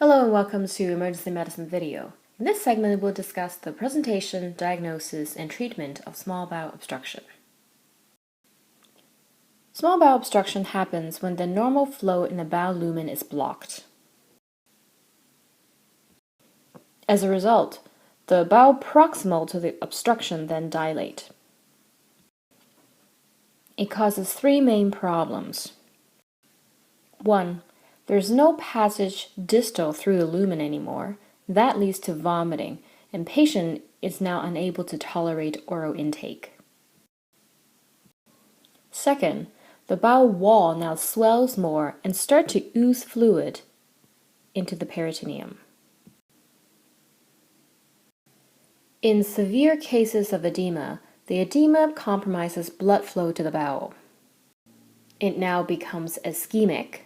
Hello and welcome to Emergency Medicine video. In this segment, we'll discuss the presentation, diagnosis, and treatment of small bowel obstruction. Small bowel obstruction happens when the normal flow in the bowel lumen is blocked. As a result, the bowel proximal to the obstruction then dilate. It causes three main problems. 1. There's no passage distal through the lumen anymore. That leads to vomiting, and patient is now unable to tolerate oral intake. Second, the bowel wall now swells more and starts to ooze fluid into the peritoneum. In severe cases of edema, the edema compromises blood flow to the bowel. It now becomes ischemic,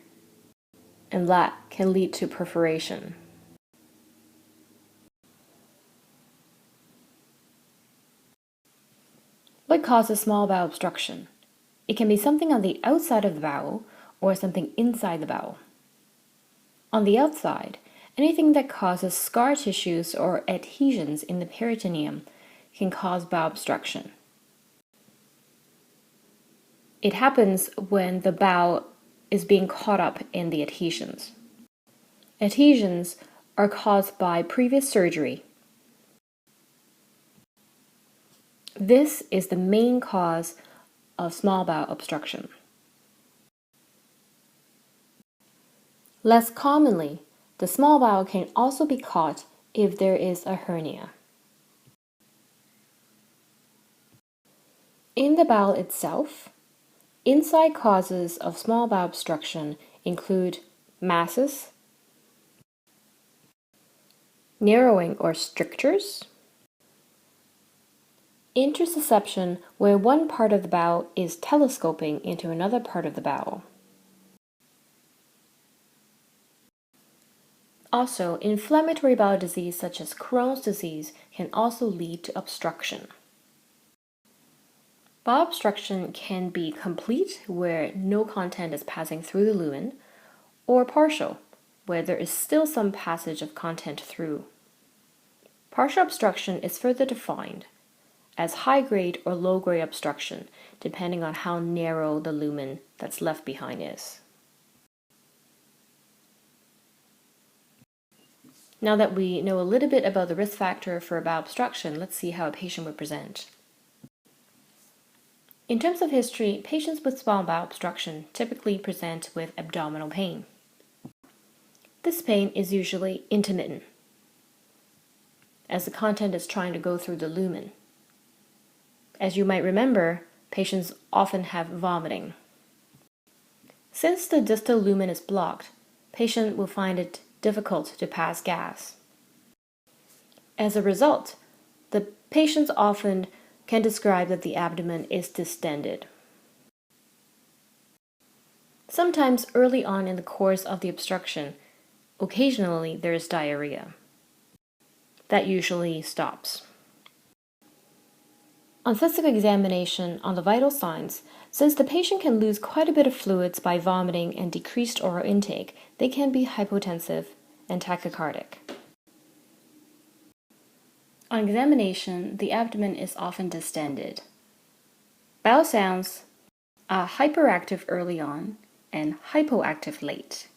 and that can lead to perforation. What causes small bowel obstruction? It can be something on the outside of the bowel or something inside the bowel. On the outside, anything that causes scar tissues or adhesions in the peritoneum can cause bowel obstruction. It happens when the bowel is being caught up in the adhesions. Adhesions are caused by previous surgery. This is the main cause of small bowel obstruction. Less commonly, the small bowel can also be caught if there is a hernia. In the bowel itself, inside causes of small bowel obstruction include masses, narrowing or strictures, intussusception where one part of the bowel is telescoping into another part of the bowel. Also, inflammatory bowel disease such as Crohn's disease can also lead to obstruction. Bowel obstruction can be complete, where no content is passing through the lumen, or partial, where there is still some passage of content through. Partial obstruction is further defined as high-grade or low-grade obstruction, depending on how narrow the lumen that's left behind is. Now that we know a little bit about the risk factor for bowel obstruction, let's see how a patient would present. In terms of history, patients with small bowel obstruction typically present with abdominal pain. This pain is usually intermittent, as the content is trying to go through the lumen. As you might remember, patients often have vomiting. Since the distal lumen is blocked, patient will find it difficult to pass gas. As a result, the patients often can describe that the abdomen is distended. Sometimes early on in the course of the obstruction, occasionally there is diarrhea. That usually stops. On physical examination on the vital signs, since the patient can lose quite a bit of fluids by vomiting and decreased oral intake, they can be hypotensive and tachycardic. On examination, the abdomen is often distended. Bowel sounds are hyperactive early on and hypoactive late.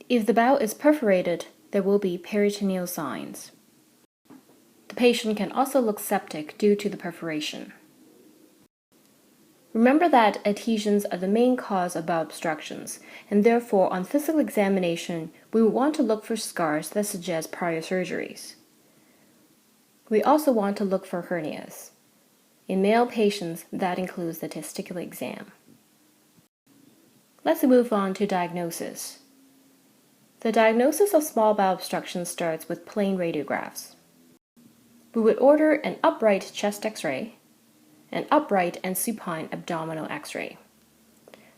If the bowel is perforated, there will be peritoneal signs. The patient can also look septic due to the perforation. Remember that adhesions are the main cause of bowel obstructions, and therefore on physical examination, we will want to look for scars that suggest prior surgeries. We also want to look for hernias. In male patients, that includes the testicular exam. Let's move on to diagnosis. The diagnosis of small bowel obstruction starts with plain radiographs. We would order an upright chest X-ray, an upright and supine abdominal X-ray.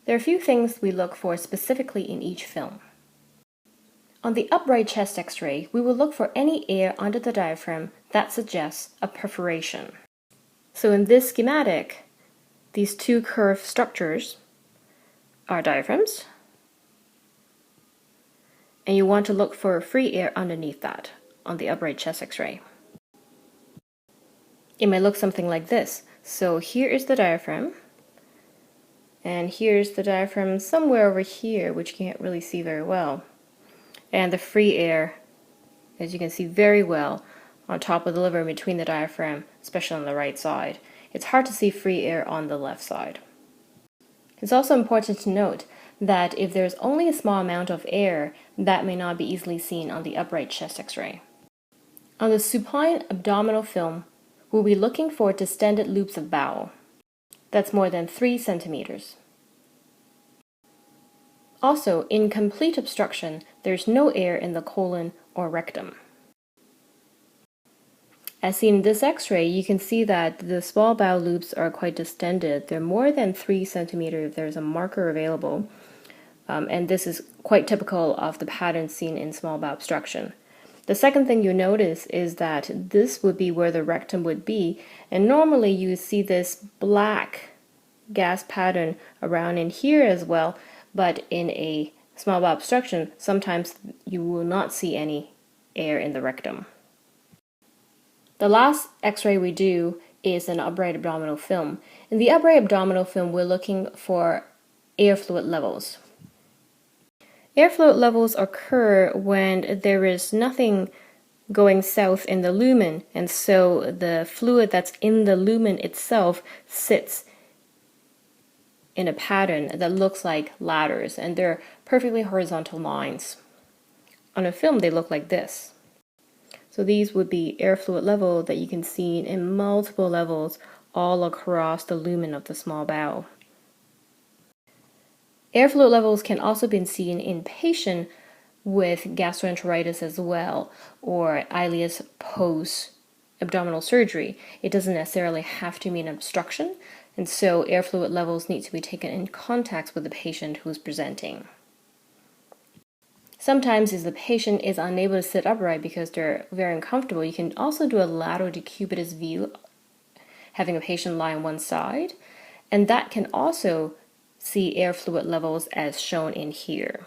There are a few things we look for specifically in each film. On the upright chest X-ray, we will look for any air under the diaphragm that suggests a perforation. So in this schematic, these two curved structures are diaphragms, and you want to look for free air underneath that on the upright chest x-ray. It may look something like this. So here is the diaphragm, and here's the diaphragm somewhere over here, which you can't really see very well. And the free air, as you can see very well, on top of the liver between the diaphragm, especially on the right side. It's hard to see free air on the left side. It's also important to note that if there's only a small amount of air, that may not be easily seen on the upright chest x-ray. On the supine abdominal film, we'll be looking for distended loops of bowel. That's more than 3 centimeters. Also, in complete obstruction, there's no air in the colon or rectum. As seen in this x-ray, you can see that the small bowel loops are quite distended. They're more than 3 centimeters if there's a marker available. And this is quite typical of the pattern seen in small bowel obstruction. The second thing you notice is that this would be where the rectum would be, and normally you see this black gas pattern around in here as well, but in a small bowel obstruction, sometimes you will not see any air in the rectum. The last x-ray we do is an upright abdominal film. In the upright abdominal film, we're looking for air fluid levels. Air fluid levels occur when there is nothing going south in the lumen, and so the fluid that's in the lumen itself sits in a pattern that looks like ladders, and they're perfectly horizontal lines. On a film, they look like this. So these would be air fluid level that you can see in multiple levels all across the lumen of the small bowel. Air fluid levels can also be seen in patients with gastroenteritis as well, or ileus post-abdominal surgery. It doesn't necessarily have to mean obstruction, and so air fluid levels need to be taken in contact with the patient who's presenting. Sometimes if the patient is unable to sit upright because they're very uncomfortable, you can also do a lateral decubitus view, having a patient lie on one side, and that can also see air fluid levels as shown in here.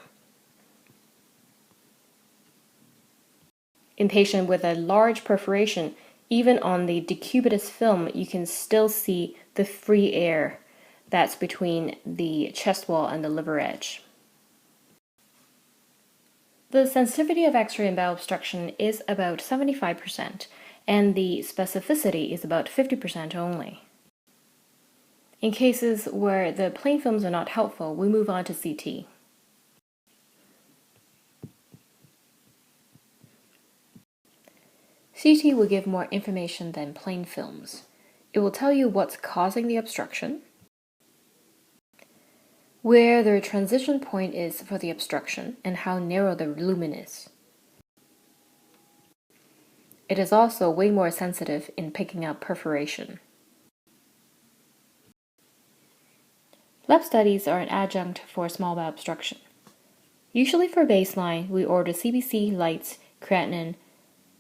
In patient with a large perforation, even on the decubitus film, you can still see the free air that's between the chest wall and the liver edge. The sensitivity of X-ray in bowel obstruction is about 75%, and the specificity is about 50% only. In cases where the plain films are not helpful, we move on to CT. CT will give more information than plain films. It will tell you what's causing the obstruction, where the transition point is for the obstruction, and how narrow the lumen is. It is also way more sensitive in picking up perforation. Lab studies are an adjunct for small bowel obstruction. Usually for baseline, we order CBC, lights, creatinine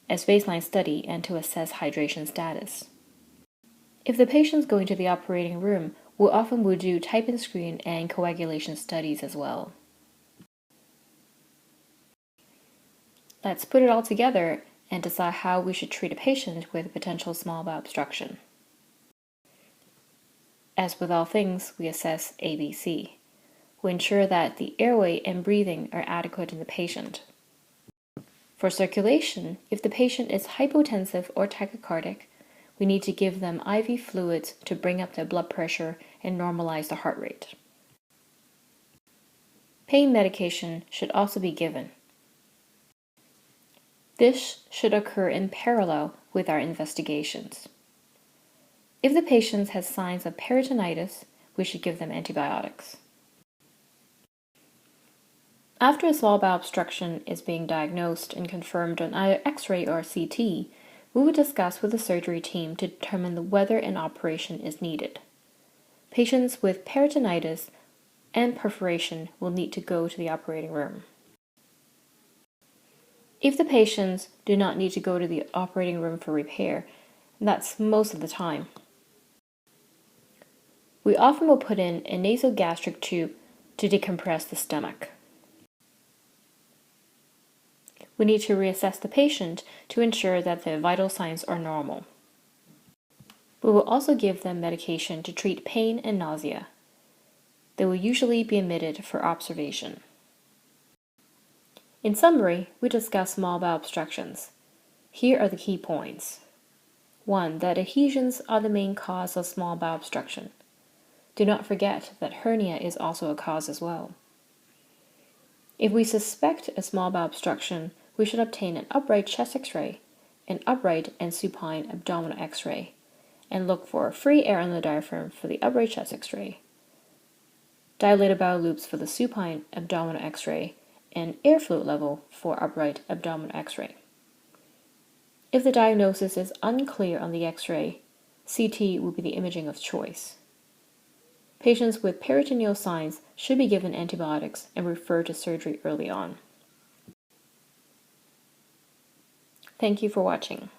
as baseline study and to assess hydration status. If the patient's going to the operating room, we often will do type and screen and coagulation studies as well. Let's put it all together and decide how we should treat a patient with potential small bowel obstruction. As with all things, we assess ABC. We ensure that the airway and breathing are adequate in the patient. For circulation, if the patient is hypotensive or tachycardic, we need to give them IV fluids to bring up their blood pressure and normalize the heart rate. Pain medication should also be given. This should occur in parallel with our investigations. If the patient has signs of peritonitis, we should give them antibiotics. After a small bowel obstruction is being diagnosed and confirmed on either X-ray or CT, we will discuss with the surgery team to determine whether an operation is needed. Patients with peritonitis and perforation will need to go to the operating room. If the patients do not need to go to the operating room for repair, and that's most of the time, we often will put in a nasogastric tube to decompress the stomach. we need to reassess the patient to ensure that their vital signs are normal. We will also give them medication to treat pain and nausea. They will usually be admitted for observation. In summary, we discussed small bowel obstructions. Here are the key points. 1. That adhesions are the main cause of small bowel obstruction. Do not forget that hernia is also a cause as well. If we suspect a small bowel obstruction, we should obtain an upright chest X-ray, an upright and supine abdominal X-ray, and look for free air on the diaphragm for the upright chest X-ray, dilated bowel loops for the supine abdominal X-ray, and air fluid level for upright abdominal X-ray. If the diagnosis is unclear on the X-ray, CT will be the imaging of choice. Patients with peritoneal signs should be given antibiotics and referred to surgery early on. Thank you for watching.